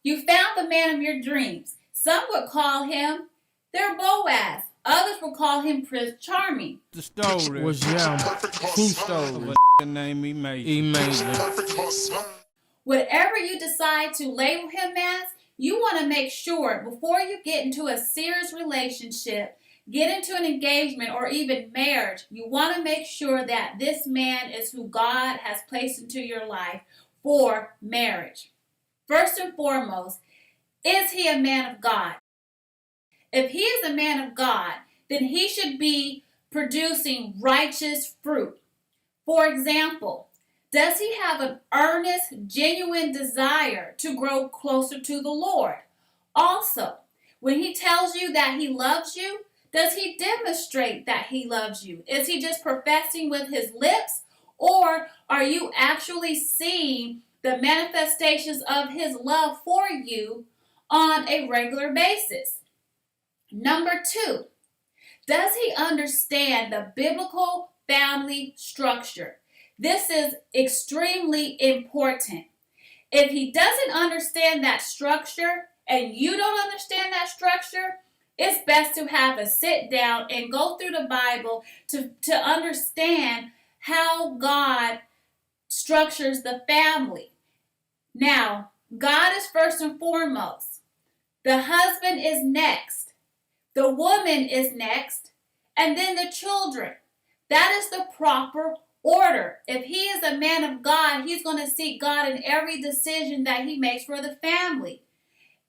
You found the man of your dreams. Some would call him their Boaz. Others would call him Prince Charming. The story was true story. Name Emayjar. Whatever you decide to label him as, you want to make sure before you get into a serious relationship, get into an engagement, or even marriage, you want to make sure that this man is who God has placed into your life for marriage. First and foremost, is he a man of God? If he is a man of God, then he should be producing righteous fruit. For example, does he have an earnest, genuine desire to grow closer to the Lord? Also, when he tells you that he loves you, does he demonstrate that he loves you? Is he just professing with his lips, or are you actually seeing the manifestations of his love for you on a regular basis? Number 2, does he understand the biblical family structure? This is extremely important. If he doesn't understand that structure and you don't understand that structure, it's best to have a sit down and go through the Bible to understand how God structures the family. Now, God is first and foremost. The husband is next. The woman is next. And then the children. That is the proper order. If he is a man of God, he's going to seek God in every decision that he makes for the family.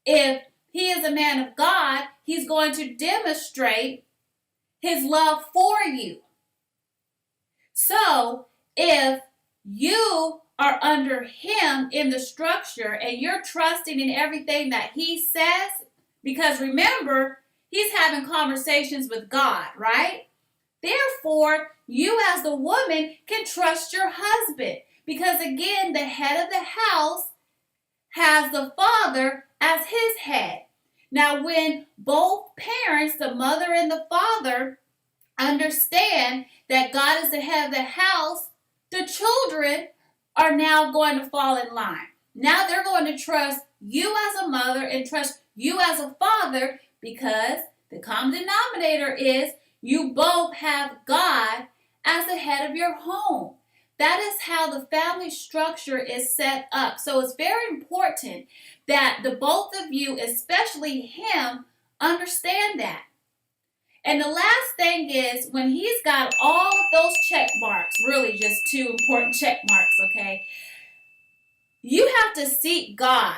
If he is a man of God, he's going to demonstrate his love for you. So, if you are under him in the structure and you're trusting in everything that he says, because remember, he's having conversations with God, right? Therefore, you as the woman can trust your husband, because again, the head of the house has the father as his head. Now, when both parents, the mother and the father, understand that God is the head of the house, the children are now going to fall in line. Now they're going to trust you as a mother and trust you as a father, because the common denominator is you both have God as the head of your home. That is how the family structure is set up. So it's very important that the both of you, especially him, understand that. And the last thing is, when he's got all of those check marks, really just 2 important check marks, okay? You have to seek God,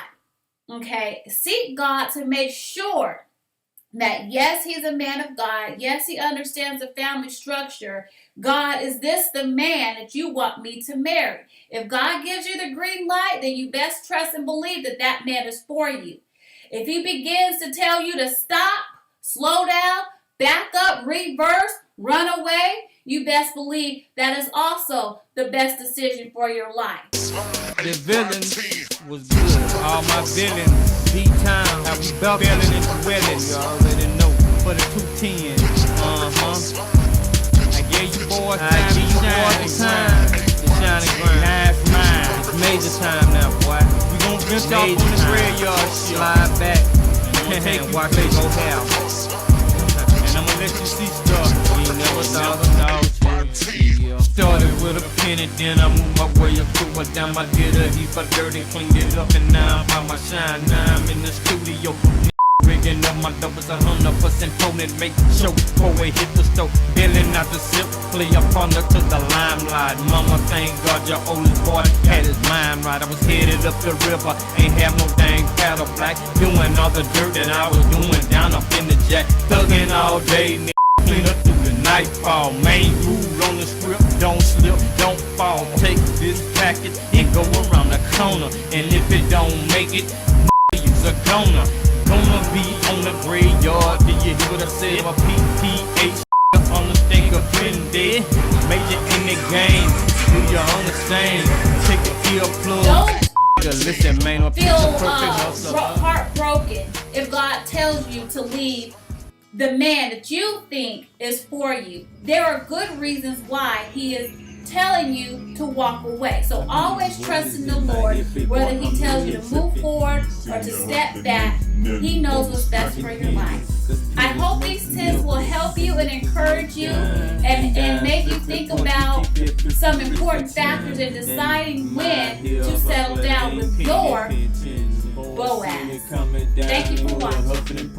okay? Seek God to make sure that yes, he's a man of God. Yes, he understands the family structure. God, is this the man that you want me to marry? If God gives you the green light, then you best trust and believe that that man is for you. If he begins to tell you to stop, slow down, back up, reverse, run away, you best believe that is also the best decision for your life. The villain was good. All my villains beat time. How we belling and dwelling. You already know. For the 210. I gave you boys time. The shining grind. Nice mind. It's major time now, boy. We gon' venture off on this graveyard shit. Slide back and watch they go down. And I'ma let you see stuff we never thought about. Started with a penny, then I moved my way up to it. Down my did a heap of dirt and cleaned it up, and now I'm by my shine. Now I'm in the studio, rigging up my doubles 100% potent. Make show, before we hit the stove, bailing out the sip, play up on to the limelight. Mama, thank God your oldest boy had his mind right. I was headed up the river, ain't have no dang paddle black, doing all the dirt that I was doing down up in the jack, thugging all day, clean up through the nightfall. Main rule on the script, don't slip, don't fall. Take this package and go around the corner, and if it don't make it, you's a goner. Gonna be on the graveyard. Did you hear what I said? My PPH on the stake of dead. Major in the game. Do you understand? Take the earplug. Listen, man, feel heartbroken if God tells you to leave the man that you think is for you. There are good reasons why he is telling you to walk away. So always trust in the Lord, whether He tells you to move forward or to step back. He knows what's best for your life. I hope these tips will help you and encourage you and make you think about some important factors in deciding when to settle down with your Boaz. Thank you for watching.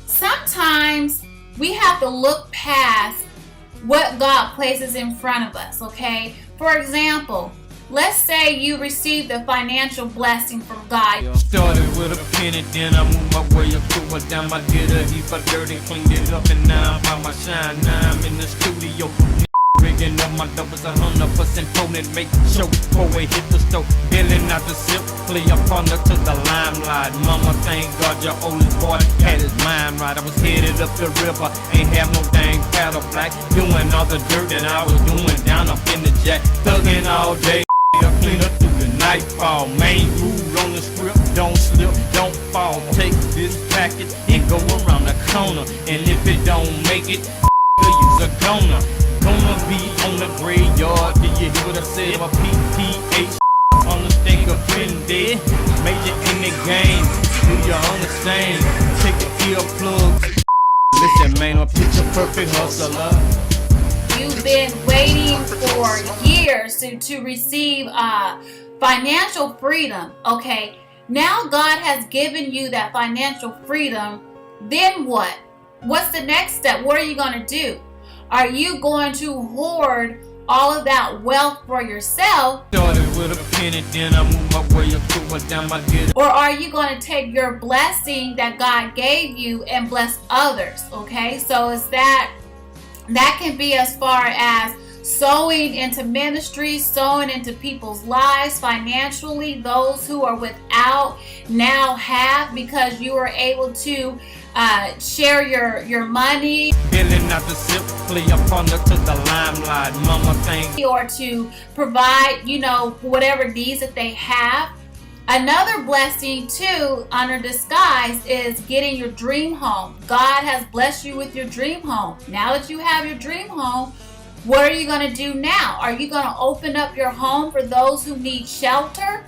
Sometimes we have to look past what God places in front of us, okay? For example, let's say you received a financial blessing from God. Started with a penny, then I moved my way up to a dime. I did a heap of dirt and cleaned it up, and now I'm by my shine. Now I'm in the studio. Rigging up my doubles 100% potent, make show before we hit the stove. Billing out the silk, play a partner to the limelight. Mama, thank God your oldest boy had his mind right. I was headed up the river, ain't have no dang paddle black. Doing all the dirt that I was doing down up in the jack. Thugging all day, clean up through the nightfall. Main rule on the script, don't slip, don't fall. Take this package and go around the corner. And if it don't make it, you's a goner. Gonna be on the graveyard. Did you hear what I said? My PPH on the stake of dead. Major in the game. Do you understand? Take the earplugs. Listen, man, I'm picture perfect hustler. You've been waiting for years to receive financial freedom. Okay, now God has given you that financial freedom. Then what? What's the next step? What are you going to do? Are you going to hoard all of that wealth for yourself? Started with a penny, then I moved my way up to a dime. I did. Or are you going to take your blessing that God gave you and bless others? Okay, so it's that can be as far as sowing into ministry, sowing into people's lives financially. Those who are without now have, because you were able to share your money, billing out the silk, play a partner to the limelight. Mama, thank you. Or to provide, whatever needs that they have. Another blessing too, under disguise, is getting your dream home. God has blessed you with your dream home. Now that you have your dream home, what are you going to do now? Are you going to open up your home for those who need shelter?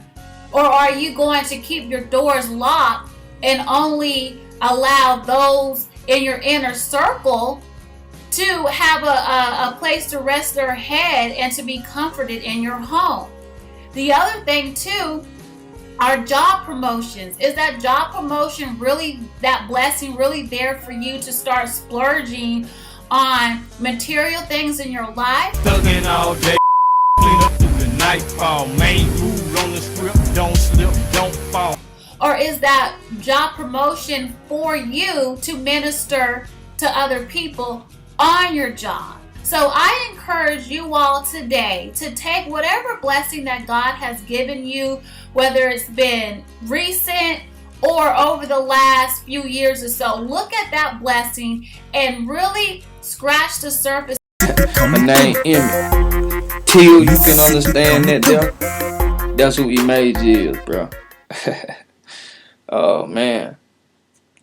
Or are you going to keep your doors locked and only allow those in your inner circle to have a place to rest their head and to be comforted in your home? The other thing too are job promotions. Is that job promotion really, that blessing really there for you to start splurging on material things in your life? Thugging all day, clean up through the nightfall. Main rule on the script, don't slip, don't fall. Or is that job promotion for you to minister to other people on your job? So I encourage you all today to take whatever blessing that God has given you, whether it's been recent or over the last few years or so. Look at that blessing and really scratch the surface. My name Emmy. Till you can understand that there, that's who Emayjar is, bro. Oh man,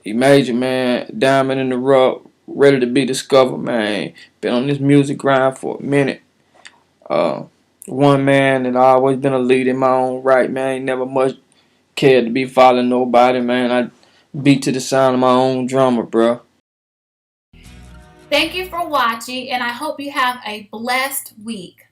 Emayjar, man, diamond in the rough, ready to be discovered, man. Been on this music grind for a minute. One man and I always been a leader in my own right, man. Ain't never much cared to be following nobody, man. I beat to the sound of my own drummer, bro. Thank you for watching, and I hope you have a blessed week.